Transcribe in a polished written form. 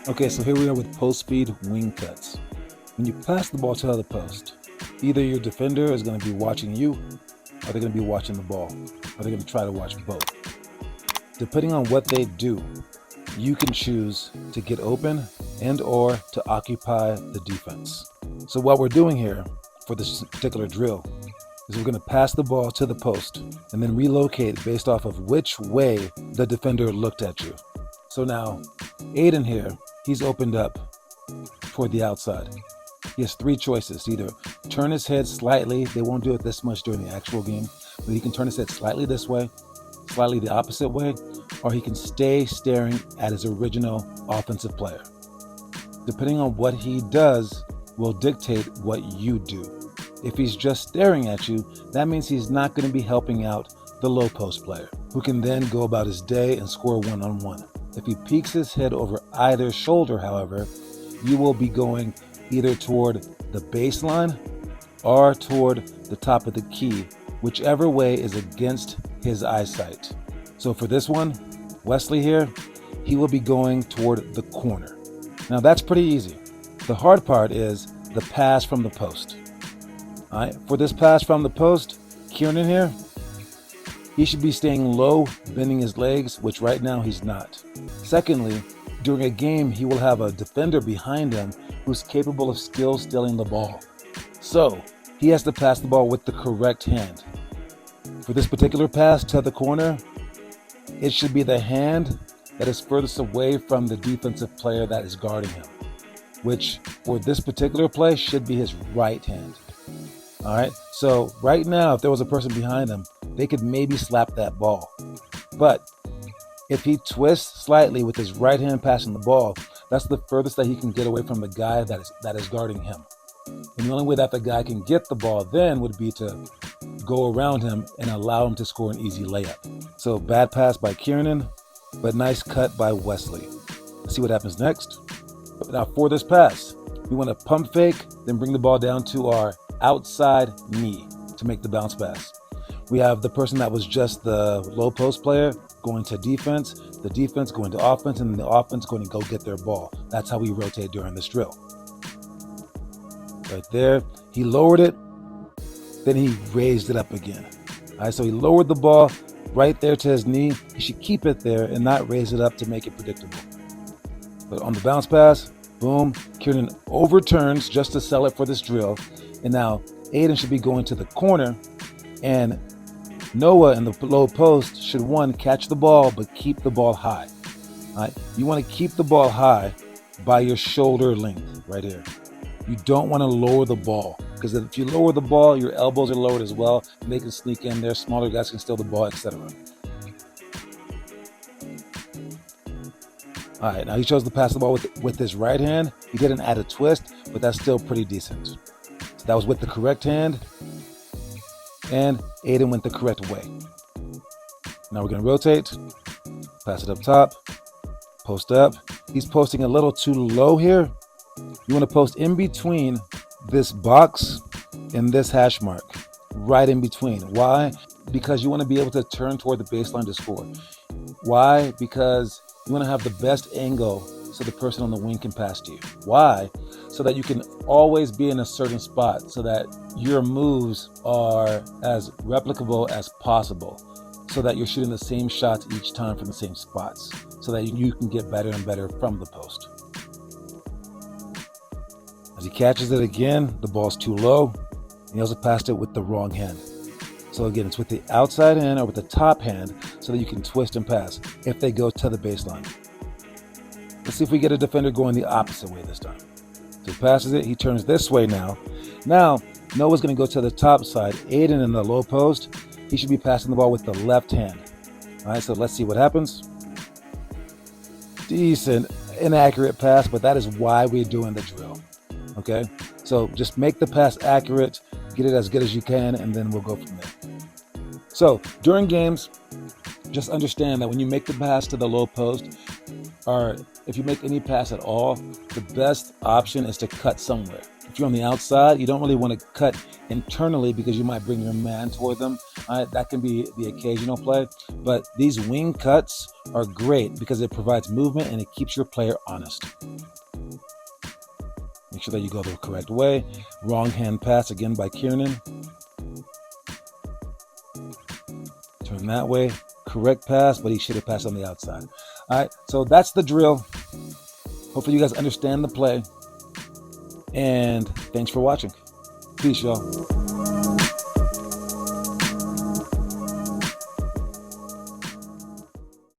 Okay, so here we are with post-speed wing cuts. When you pass the ball to the other post, either your defender is going to be watching you, or they're going to be watching the ball, or they're going to try to watch both. Depending on what they do, you can choose to get open and or to occupy the defense. So what we're doing here for this particular drill is we're going to pass the ball to the post and then relocate based off of which way the defender looked at you. So now, Aiden here, he's opened up toward the outside. He has three choices: either turn his head slightly, they won't do it this much during the actual game, but he can turn his head slightly this way, slightly the opposite way, or he can stay staring at his original offensive player. Depending on what he does will dictate what you do. If he's just staring at you, that means he's not going to be helping out the low post player, who can then go about his day and score one-on-one. If he peeks his head over either shoulder, however, you will be going either toward the baseline or toward the top of the key, whichever way is against his eyesight. So for this one, Wesley here, he will be going toward the corner. Now that's pretty easy. The hard part is the pass from the post. All right, for this pass from the post, Kieran here, he should be staying low, bending his legs, which right now he's not. Secondly, during a game, he will have a defender behind him who's capable of still stealing the ball. So he has to pass the ball with the correct hand. For this particular pass to the corner, it should be the hand that is furthest away from the defensive player that is guarding him, which for this particular play should be his right hand. All right, so right now, if there was a person behind him, they could maybe slap that ball. But if he twists slightly with his right hand passing the ball, that's the furthest that he can get away from the guy that is guarding him. And the only way that the guy can get the ball then would be to go around him and allow him to score an easy layup. So bad pass by Kieran, but nice cut by Wesley. Let's see what happens next. Now for this pass, we want to pump fake, then bring the ball down to our outside knee to make the bounce pass. We have the person that was just the low post player going to defense, the defense going to offense, and the offense going to go get their ball. That's how we rotate during this drill. Right there, he lowered it, then he raised it up again. All right, so he lowered the ball right there to his knee. He should keep it there and not raise it up to make it predictable. But on the bounce pass, boom, Kieran overturns just to sell it for this drill. And now Aiden should be going to the corner, and Noah in the low post should, one, catch the ball, but keep the ball high. All right? You want to keep the ball high by your shoulder length right here. You don't want to lower the ball, because if you lower the ball, your elbows are lowered as well, and they can sneak in there, smaller guys can steal the ball, etc. All right, now he chose to pass the ball with his right hand. He didn't add a twist, but that's still pretty decent. So that was with the correct hand, and Aiden went the correct way. Now we're going to rotate, pass it up top, post up. He's posting a little too low here. You want to post in between this box and this hash mark, right in between. Why? Because you want to be able to turn toward the baseline to score. Why? Because you want to have the best angle so the person on the wing can pass to you. Why? So that you can always be in a certain spot, so that your moves are as replicable as possible, so that you're shooting the same shots each time from the same spots, so that you can get better and better from the post. As he catches it again, the ball's too low, and he also passed it with the wrong hand. So again, it's with the outside hand or with the top hand, so that you can twist and pass if they go to the baseline. Let's see if we get a defender going the opposite way this time. So he passes it, he turns this way now. Now, Noah's going to go to the top side. Aiden in the low post, he should be passing the ball with the left hand. All right, so let's see what happens. Decent, inaccurate pass, but that is why we're doing the drill. Okay, so just make the pass accurate, get it as good as you can, and then we'll go from there. So during games, just understand that when you make the pass to the low post, or if you make any pass at all, the best option is to cut somewhere. If you're on the outside, you don't really want to cut internally because you might bring your man toward them. That can be the occasional play, but these wing cuts are great because it provides movement and it keeps your player honest. Make sure that you go the correct way. Wrong hand pass again by Kiernan. Turn that way. Correct pass, but he should have passed on the outside. All right, so that's the drill. Hopefully you guys understand the play. And thanks for watching. Peace, y'all.